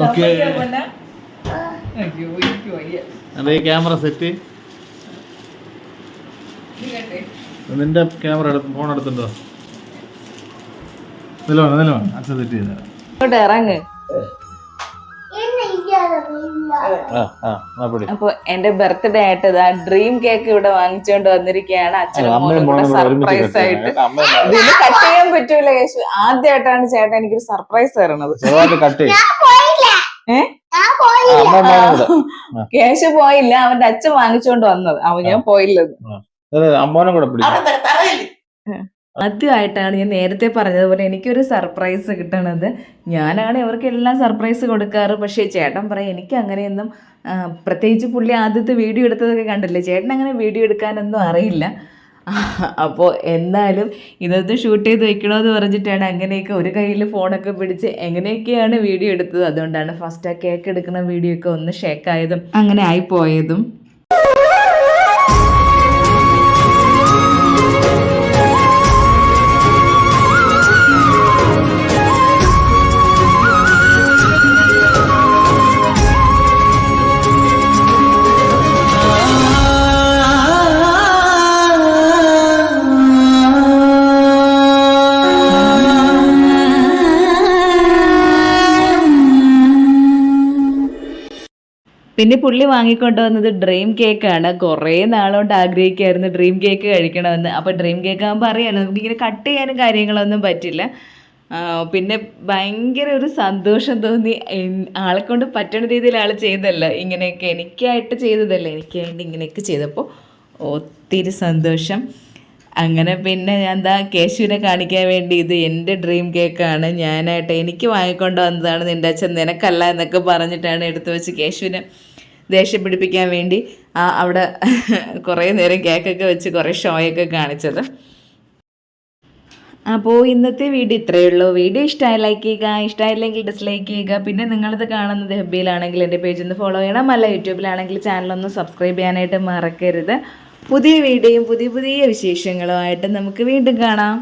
ഓക്കെ അതെ ഈ ക്യാമറ സെറ്റ് നിന്റെ ക്യാമറ ഫോൺ എടുത്തിട്ടുണ്ടോ നിലവാണ് അച്ഛൻ സെറ്റ് ചെയ്ത ഇറങ്ങ്. അപ്പൊ എന്റെ ബർത്ത്ഡേ ആയിട്ട് ഇതാ ഡ്രീം കേക്ക് ഇവിടെ വാങ്ങിച്ചോണ്ട് വന്നിരിക്കുകയാണ്. അച്ഛനും മോനും കൂടെ സർപ്രൈസ് ആയിട്ട്. ഇതിന് കട്ട് ചെയ്യാൻ പറ്റൂല കേശു. ആദ്യമായിട്ടാണ് ചേട്ടൻ എനിക്കൊരു സർപ്രൈസ് തരണത്. കേശു പോയില്ല, അവന്റെ അച്ഛൻ വാങ്ങിച്ചോണ്ട് വന്നത്. ഞാൻ പോയില്ലത്. ആദ്യമായിട്ടാണ് ഞാൻ നേരത്തെ പറഞ്ഞതുപോലെ എനിക്കൊരു സർപ്രൈസ് കിട്ടണത്. ഞാനാണ് ഇവർക്ക് എല്ലാം സർപ്രൈസ് കൊടുക്കാറ്. പക്ഷേ ചേട്ടൻ പറയും എനിക്ക് അങ്ങനെയൊന്നും, പ്രത്യേകിച്ച് പുള്ളി ആദ്യത്തെ വീഡിയോ എടുത്തതൊക്കെ കണ്ടില്ലേ, ചേട്ടൻ അങ്ങനെ വീഡിയോ എടുക്കാനൊന്നും അറിയില്ല. അപ്പോൾ എന്നാലും ഇതൊന്ന് ഷൂട്ട് ചെയ്ത് വെക്കണമെന്ന് പറഞ്ഞിട്ടാണ് അങ്ങനെയൊക്കെ ഒരു കയ്യിൽ ഫോണൊക്കെ പിടിച്ച് എങ്ങനെയൊക്കെയാണ് വീഡിയോ എടുത്തത്. അതുകൊണ്ടാണ് ഫസ്റ്റ് ആ കേക്ക് എടുക്കുന്ന വീഡിയോ ഒക്കെ ഒന്ന് ഷേക്കായതും അങ്ങനെ ആയിപ്പോയതും. പിന്നെ പുള്ളി വാങ്ങിക്കൊണ്ട് വന്നത് ഡ്രീം കേക്കാണ്. കുറേ നാളുകൊണ്ട് ആഗ്രഹിക്കുമായിരുന്നു ഡ്രീം കേക്ക് കഴിക്കണമെന്ന്. അപ്പോൾ ഡ്രീം കേക്ക് ആകുമ്പോൾ അറിയാമല്ലോ നമുക്കിങ്ങനെ കട്ട് ചെയ്യാനും കാര്യങ്ങളൊന്നും പറ്റില്ല. പിന്നെ ഭയങ്കര ഒരു സന്തോഷം തോന്നി. ആളെക്കൊണ്ട് പറ്റുന്ന രീതിയിൽ ആൾ ചെയ്തല്ലോ, ഇങ്ങനെയൊക്കെ എനിക്കായിട്ട് ചെയ്തതല്ലേ, എനിക്ക് വേണ്ടി ഇങ്ങനെയൊക്കെ ചെയ്തപ്പോൾ ഒത്തിരി സന്തോഷം. അങ്ങനെ പിന്നെ ഞാൻ എന്താ കേശുവിനെ കാണിക്കാൻ വേണ്ടി ഇത് എൻ്റെ ഡ്രീം കേക്കാണ്, ഞാനായിട്ട് എനിക്ക് വാങ്ങിക്കൊണ്ട് വന്നതാണ്, നിൻ്റെ അച്ഛൻ നിനക്കല്ല എന്നൊക്കെ പറഞ്ഞിട്ടാണ് എടുത്തു വെച്ച് കേശുവിനെ ദേഷ്യം പിടിപ്പിക്കാൻ വേണ്ടി അവിടെ കുറേ നേരം കേക്കൊക്കെ വെച്ച് കുറേ ഷോയൊക്കെ കാണിച്ചത്. അപ്പോൾ ഇന്നത്തെ വീഡിയോ ഇത്രയേ ഉള്ളൂ. വീഡിയോ ഇഷ്ടമായി ലൈക്ക് ചെയ്യുക, ഇഷ്ടമായില്ലെങ്കിൽ ഡിസ്ലൈക്ക് ചെയ്യുക. പിന്നെ നിങ്ങളിത് കാണുന്നത് ഹെബിയിലാണെങ്കിൽ എൻ്റെ പേജ് ഒന്ന് ഫോളോ ചെയ്യണം, അല്ല യൂട്യൂബിലാണെങ്കിൽ ചാനലൊന്ന് സബ്സ്ക്രൈബ് ചെയ്യാനായിട്ട് മറക്കരുത്. പുതിയ വീഡിയോയും പുതിയ വിശേഷങ്ങളുമായിട്ട് നമുക്ക് വീണ്ടും കാണാം.